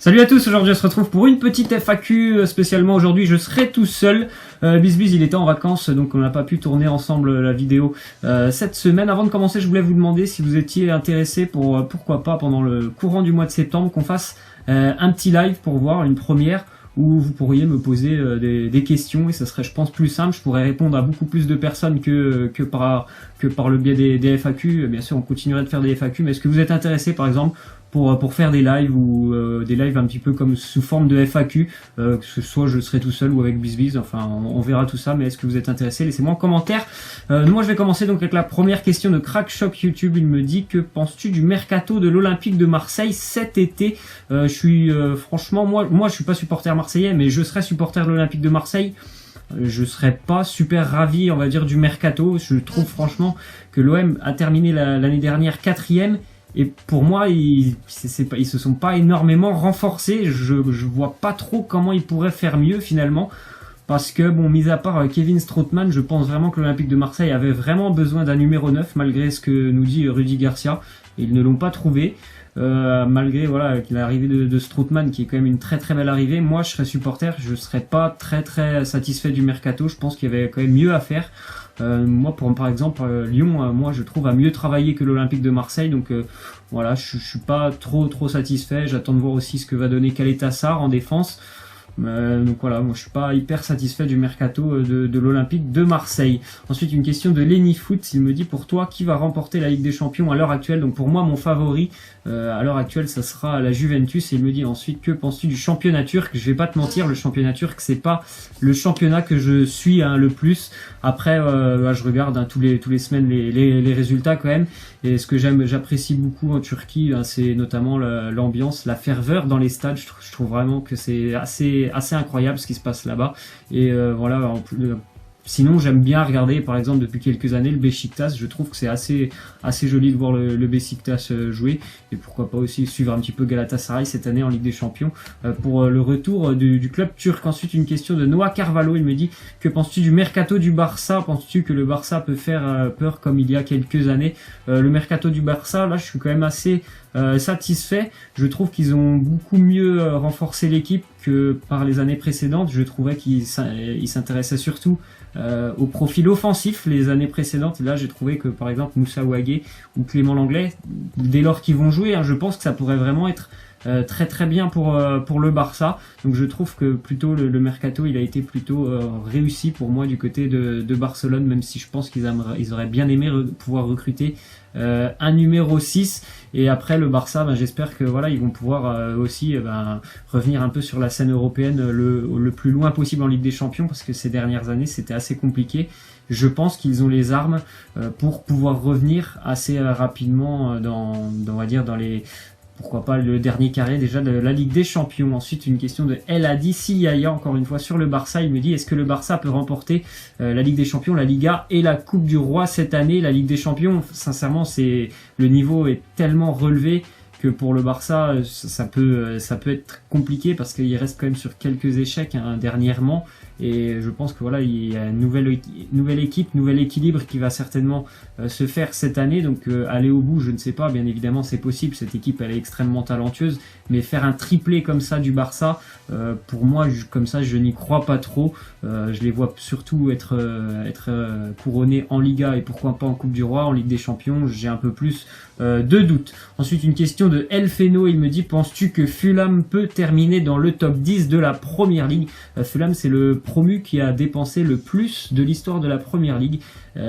Salut à tous, aujourd'hui on se retrouve pour une petite FAQ, spécialement aujourd'hui je serai tout seul. Bisbiz il était en vacances donc on n'a pas pu tourner ensemble la vidéo cette semaine. Avant de commencer je voulais vous demander si vous étiez intéressé pour pourquoi pas pendant le courant du mois de septembre qu'on fasse un petit live pour voir une première où vous pourriez me poser des questions et ça serait je pense plus simple, je pourrais répondre à beaucoup plus de personnes que par le biais des FAQ. Bien sûr on continuerait de faire des FAQ, mais est-ce que vous êtes intéressé par exemple pour faire des lives ou des lives un petit peu comme sous forme de FAQ, que ce soit je serai tout seul ou avec Bisbiz, enfin on verra tout ça, mais est-ce que vous êtes intéressé? Laissez-moi en commentaire. Moi je vais commencer donc avec la première question de Crackshop YouTube. Il me dit: que penses-tu du mercato de l'Olympique de Marseille cet été? Je suis franchement moi je suis pas supporter marseillais, mais je serais supporter de l'Olympique de Marseille. Je serais pas super ravi, on va dire, du mercato. Je trouve franchement que l'OM a terminé l'année dernière 4e. Et pour moi, ils se sont pas énormément renforcés. Je vois pas trop comment ils pourraient faire mieux finalement. Parce que, bon, mis à part Kevin Strootman, je pense vraiment que l'Olympique de Marseille avait vraiment besoin d'un numéro 9, malgré ce que nous dit Rudy Garcia. Et ils ne l'ont pas trouvé. Malgré voilà l'arrivée de Strootman, qui est quand même une très très belle arrivée. Moi, je serais supporter, je serais pas très très satisfait du mercato. Je pense qu'il y avait quand même mieux à faire. Moi, par exemple, Lyon, moi, je trouve a mieux travaillé que l'Olympique de Marseille. Donc voilà, je suis pas trop satisfait. J'attends de voir aussi ce que va donner Caleta-Car en défense. Donc voilà, moi je suis pas hyper satisfait du mercato de l'Olympique de Marseille. Ensuite une question de Lenny Foot, il me dit: pour toi qui va remporter la Ligue des Champions à l'heure actuelle? Donc pour moi mon favori à l'heure actuelle ça sera la Juventus. Et il me dit ensuite: que penses-tu du championnat turc? Je vais pas te mentir, le championnat turc c'est pas le championnat que je suis le plus. Après je regarde tous les semaines les résultats quand même. Et ce que j'apprécie beaucoup en Turquie, c'est notamment l'ambiance, la ferveur dans les stades. Je trouve vraiment que c'est assez incroyable ce qui se passe là-bas. Et voilà, sinon j'aime bien regarder par exemple depuis quelques années le Beşiktaş. Je trouve que c'est assez joli de voir le Beşiktaş jouer, et pourquoi pas aussi suivre un petit peu Galatasaray cette année en Ligue des Champions pour le retour du club turc. Ensuite une question de Noah Carvalho, il me dit: que penses-tu du mercato du Barça? Penses-tu que le Barça peut faire peur comme il y a quelques années? Le mercato du Barça, là je suis quand même assez satisfait. Je trouve qu'ils ont beaucoup mieux renforcé l'équipe que par les années précédentes. Je trouvais qu'ils s'intéressaient surtout au profil offensif les années précédentes. Et là j'ai trouvé que par exemple Moussa Ouagé ou Clément Lenglet, dès lors qu'ils vont jouer, je pense que ça pourrait vraiment être très bien pour le Barça. Donc je trouve que plutôt le mercato il a été plutôt réussi pour moi du côté de Barcelone, même si je pense qu'ils auraient bien aimé pouvoir recruter un numéro 6. Et après le Barça, j'espère que voilà ils vont pouvoir aussi revenir un peu sur la scène européenne le plus loin possible en Ligue des Champions, parce que ces dernières années c'était assez compliqué. Je pense qu'ils ont les armes pour pouvoir revenir assez rapidement on va dire dans les, pourquoi pas le dernier carré déjà de la Ligue des Champions. Ensuite une question de El Hadi Siyaya, encore une fois sur le Barça. Il me dit: est-ce que le Barça peut remporter la Ligue des Champions, la Liga et la Coupe du Roi cette année? La Ligue des Champions, sincèrement, le niveau est tellement relevé que pour le Barça ça peut être compliqué, parce qu'il reste quand même sur quelques échecs dernièrement. Et je pense que voilà, il y a une nouvelle équipe, nouvel équilibre qui va certainement se faire cette année. Donc aller au bout, je ne sais pas, bien évidemment c'est possible, cette équipe elle est extrêmement talentueuse, mais faire un triplé comme ça du Barça, pour moi comme ça je n'y crois pas trop. Je les vois surtout être couronnés en Liga et pourquoi pas en Coupe du Roi. En Ligue des Champions j'ai un peu plus de doutes. Ensuite une question de El Feno, il me dit: penses-tu que Fulham peut terminer dans le top 10 de la Première Ligue? Fulham c'est le promu qui a dépensé le plus de l'histoire de la Première Ligue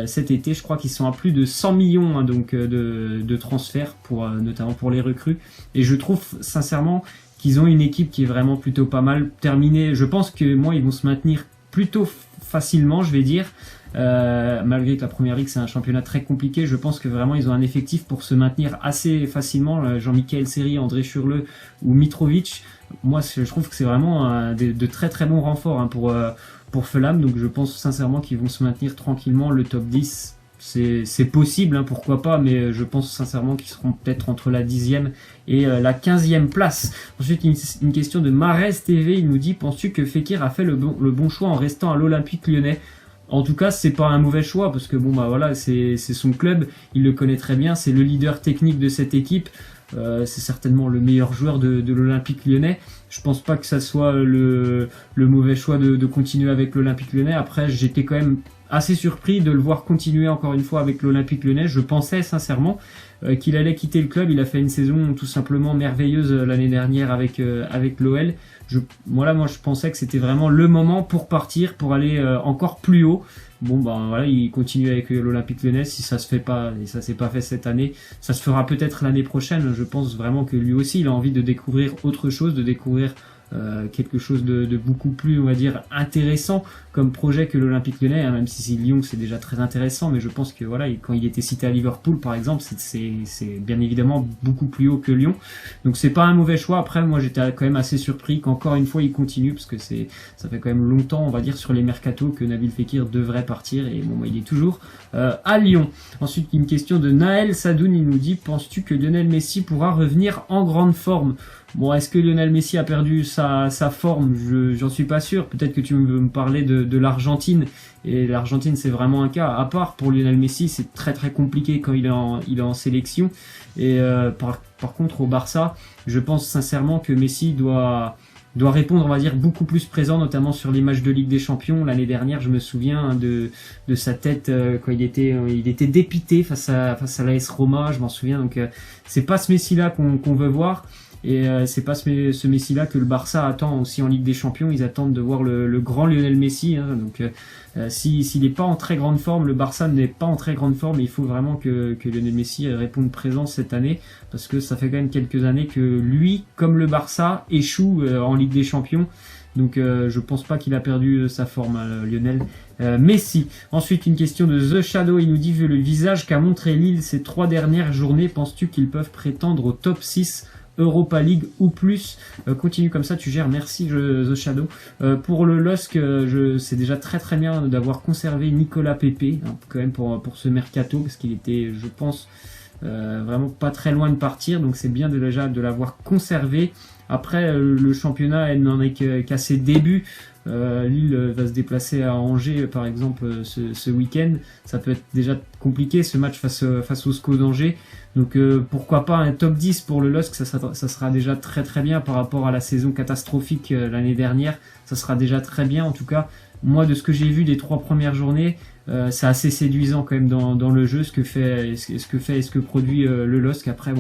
cet été. Je crois qu'ils sont à plus de 100 millions de transferts notamment pour les recrues, et je trouve sincèrement qu'ils ont une équipe qui est vraiment plutôt pas mal terminée. Je pense que moi ils vont se maintenir plutôt facilement, je vais dire, malgré que la Première Ligue c'est un championnat très compliqué. Je pense que vraiment ils ont un effectif pour se maintenir assez facilement. Jean-Michel Seri, André Schürrle ou Mitrovic, moi je trouve que c'est vraiment de très bons renforts pour Fulham. Donc je pense sincèrement qu'ils vont se maintenir tranquillement. Le top 10 c'est possible, pourquoi pas, mais je pense sincèrement qu'ils seront peut-être entre la 10e et la 15e place. Ensuite une question de Marès TV, il nous dit: penses-tu que Fekir a fait le bon choix en restant à l'Olympique Lyonnais? En tout cas, c'est pas un mauvais choix, parce que bon voilà, c'est son club, il le connaît très bien, c'est le leader technique de cette équipe. c'est certainement le meilleur joueur de l'Olympique Lyonnais. Je pense pas que ça soit le mauvais choix de continuer avec l'Olympique Lyonnais. Après, j'étais quand même assez surpris de le voir continuer encore une fois avec l'Olympique Lyonnais. Je pensais sincèrement qu'il allait quitter le club. Il a fait une saison tout simplement merveilleuse l'année dernière avec l'OL. Moi je pensais que c'était vraiment le moment pour partir, pour aller encore plus haut. Bon voilà, il continue avec l'Olympique Lyonnais. Si ça se fait pas, et ça s'est pas fait cette année, ça se fera peut-être l'année prochaine. Je pense vraiment que lui aussi il a envie de découvrir autre chose, de découvrir quelque chose de beaucoup plus, on va dire, intéressant comme projet que l'Olympique Lyonnais, hein, même si Lyon c'est déjà très intéressant, mais je pense que voilà, quand il était cité à Liverpool par exemple, c'est bien évidemment beaucoup plus haut que Lyon, donc c'est pas un mauvais choix. Après moi j'étais quand même assez surpris qu'encore une fois il continue, parce que ça fait quand même longtemps, on va dire, sur les mercatos que Nabil Fekir devrait partir, et bon, il est toujours à Lyon. Ensuite une question de Naël Sadoun, il nous dit: penses-tu que Lionel Messi pourra revenir en grande forme? Bon, est-ce que Lionel Messi a perdu sa forme? J'en suis pas sûr. Peut-être que tu veux me parler de l'Argentine. Et l'Argentine, c'est vraiment un cas à part. Pour Lionel Messi, c'est très très compliqué quand il est en sélection. Et par contre, au Barça, je pense sincèrement que Messi doit répondre, on va dire, beaucoup plus présent, notamment sur les matchs de Ligue des Champions. L'année dernière, je me souviens de sa tête quand il était dépité face à l'AS Roma, je m'en souviens. Donc c'est pas ce Messi-là qu'on veut voir. Et c'est pas ce Messi-là que le Barça attend aussi en Ligue des Champions. Ils attendent de voir le grand Lionel Messi, hein. Donc s'il n'est pas en très grande forme, le Barça n'est pas en très grande forme, il faut vraiment que Lionel Messi réponde présent cette année, parce que ça fait quand même quelques années que lui, comme le Barça, échoue en Ligue des Champions. Donc je pense pas qu'il a perdu sa forme, Lionel Messi. Ensuite une question de The Shadow, il nous dit: vu le visage qu'a montré Lille ces 3 dernières journées, penses-tu qu'ils peuvent prétendre au top 6 Europa League ou plus? Continue comme ça, tu gères, merci The Shadow. Pour le LOSC, c'est déjà très très bien d'avoir conservé Nicolas Pepe, hein, quand même pour ce mercato, parce qu'il était, je pense, vraiment pas très loin de partir, donc c'est bien déjà de l'avoir conservé. Après, le championnat, elle n'en est qu'à ses débuts. Lille va se déplacer à Angers, par exemple, ce week-end. Ça peut être déjà compliqué, ce match face au SCO d'Angers. Donc pourquoi pas un top 10 pour le LOSC, ça sera déjà très très bien par rapport à la saison catastrophique l'année dernière. Ça sera déjà très bien, en tout cas. Moi, de ce que j'ai vu des 3 premières journées, c'est assez séduisant quand même dans le jeu, ce que produit le LOSC. Après,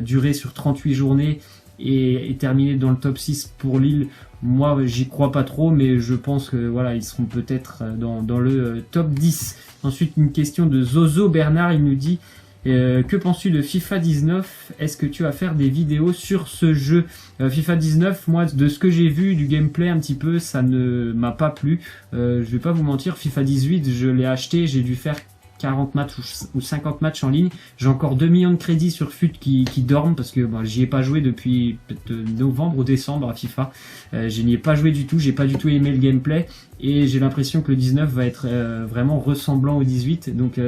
durer sur 38 journées et terminer dans le top 6 pour Lille, moi j'y crois pas trop, mais je pense que voilà, ils seront peut-être dans le top 10. Ensuite une question de Zozo Bernard, il nous dit: que penses-tu de FIFA 19? Est-ce que tu vas faire des vidéos sur ce jeu? FIFA 19, moi, de ce que j'ai vu, du gameplay un petit peu, ça ne m'a pas plu. Je vais pas vous mentir, FIFA 18, je l'ai acheté, j'ai dû faire 40 matchs ou 50 matchs en ligne. J'ai encore 2 millions de crédits sur FUT qui dorment, parce que j'y ai pas joué depuis peut-être novembre ou décembre à FIFA. Je n'y ai pas joué du tout, j'ai pas du tout aimé le gameplay, et j'ai l'impression que le 19 va être vraiment ressemblant au 18. Donc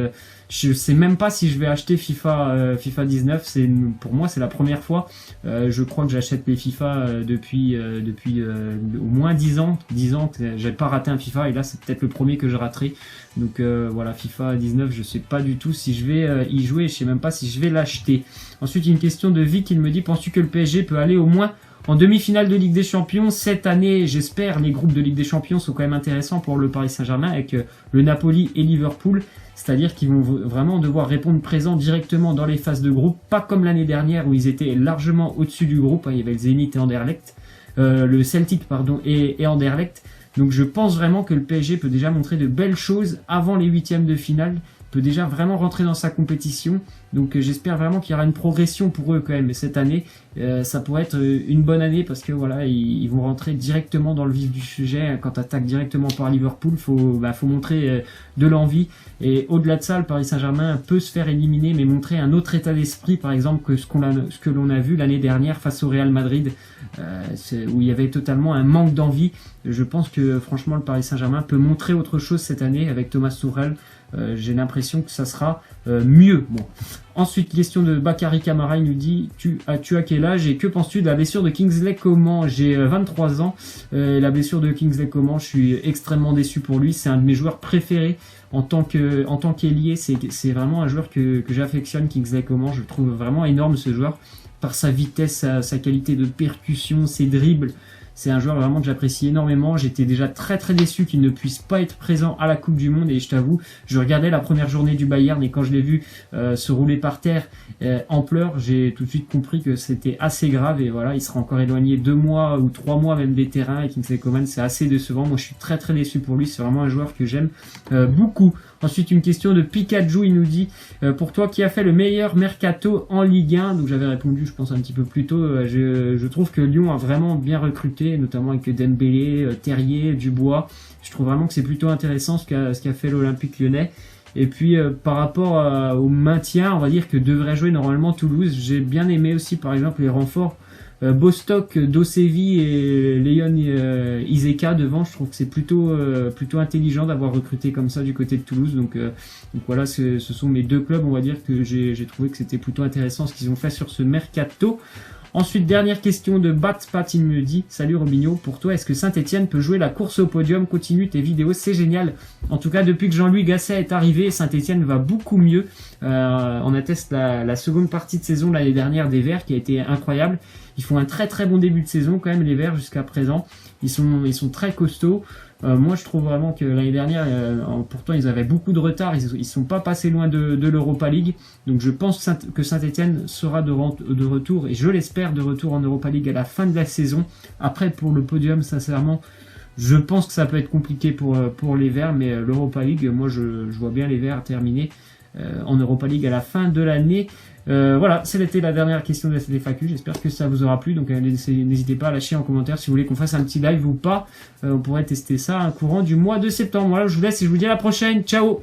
je sais même pas si je vais acheter FIFA 19. Pour moi c'est la première fois. Je crois que j'achète les FIFA depuis au moins 10 ans que j'ai pas raté un FIFA, et là c'est peut-être le premier que je raterai. Donc voilà, FIFA 19, je sais pas du tout si je vais y jouer, je sais même pas si je vais l'acheter. Ensuite une question de Vic, il me dit: penses-tu que le PSG peut aller au moins en demi-finale de Ligue des Champions cette année? J'espère. Les groupes de Ligue des Champions sont quand même intéressants pour le Paris Saint-Germain, avec le Napoli et Liverpool. C'est-à-dire qu'ils vont vraiment devoir répondre présent directement dans les phases de groupe, pas comme l'année dernière où ils étaient largement au-dessus du groupe. Il y avait le Zénith et Anderlecht, le Celtic et Anderlecht. Donc je pense vraiment que le PSG peut déjà montrer de belles choses avant les 8e de finale, peut déjà vraiment rentrer dans sa compétition. Donc j'espère vraiment qu'il y aura une progression pour eux quand même cette année. Ça pourrait être une bonne année, parce que voilà, ils vont rentrer directement dans le vif du sujet. Quand tu attaques directement par Liverpool, faut montrer de l'envie. Et au-delà de ça, le Paris Saint-Germain peut se faire éliminer, mais montrer un autre état d'esprit, par exemple, que ce que l'on a vu l'année dernière face au Real Madrid, où il y avait totalement un manque d'envie. Je pense que franchement le Paris Saint-Germain peut montrer autre chose cette année avec Thomas Tuchel. j'ai l'impression que ça sera mieux. Bon. Ensuite, question de Bakary Camara, il nous dit tu as quel âge et que penses-tu de la blessure de Kingsley Coman? J'ai 23 ans, la blessure de Kingsley Coman, je suis extrêmement déçu pour lui, c'est un de mes joueurs préférés en tant qu'ailier, c'est vraiment un joueur que j'affectionne, Kingsley Coman, je le trouve vraiment énorme ce joueur, par sa vitesse, sa qualité de percussion, ses dribbles. C'est un joueur vraiment que j'apprécie énormément. J'étais déjà très déçu qu'il ne puisse pas être présent à la Coupe du Monde. Et je t'avoue, je regardais la première journée du Bayern et quand je l'ai vu se rouler par terre en pleurs, j'ai tout de suite compris que c'était assez grave. Et voilà, il sera encore éloigné 2 mois ou 3 mois même des terrains. Et Kingsley Coman, c'est assez décevant. Moi, je suis très déçu pour lui. C'est vraiment un joueur que j'aime beaucoup. Ensuite, une question de Pikachu, il nous dit pour toi, qui a fait le meilleur mercato en Ligue 1? Donc j'avais répondu, je pense, un petit peu plus tôt. Je trouve que Lyon a vraiment bien recruté, notamment avec Dembélé, Terrier, Dubois. Je trouve vraiment que c'est plutôt intéressant ce qu'a fait l'Olympique Lyonnais. Et puis par rapport au maintien, on va dire que devrait jouer normalement Toulouse. J'ai bien aimé aussi, par exemple, les renforts Bostock, Dosevi et Leon Iseka devant. Je trouve que c'est plutôt intelligent d'avoir recruté comme ça du côté de Toulouse. Donc voilà, ce sont mes 2 clubs, on va dire, que j'ai trouvé que c'était plutôt intéressant ce qu'ils ont fait sur ce mercato. Ensuite, dernière question de Bat, il me dit salut Robinho, pour toi, est-ce que Saint-Etienne peut jouer la course au podium? Continue tes vidéos, c'est génial. En tout cas, depuis que Jean-Louis Gasset est arrivé, Saint-Etienne va beaucoup mieux. On atteste la seconde partie de saison l'année dernière des Verts qui a été incroyable. Ils font un très bon début de saison quand même, les Verts, jusqu'à présent. Ils sont très costauds. Moi, je trouve vraiment que l'année dernière, pourtant, ils avaient beaucoup de retard. Ils sont pas passés loin de l'Europa League. Donc, je pense que Saint-Etienne sera de retour, et je l'espère, de retour en Europa League à la fin de la saison. Après, pour le podium, sincèrement, je pense que ça peut être compliqué pour les Verts. Mais l'Europa League, moi, je vois bien les Verts terminer en Europa League à la fin de l'année. Voilà, c'était la dernière question de cette FAQ. J'espère que ça vous aura plu. Donc n'hésitez pas à lâcher en commentaire si vous voulez qu'on fasse un petit live ou pas. On pourrait tester ça courant du mois de septembre. Voilà, je vous laisse et je vous dis à la prochaine. Ciao!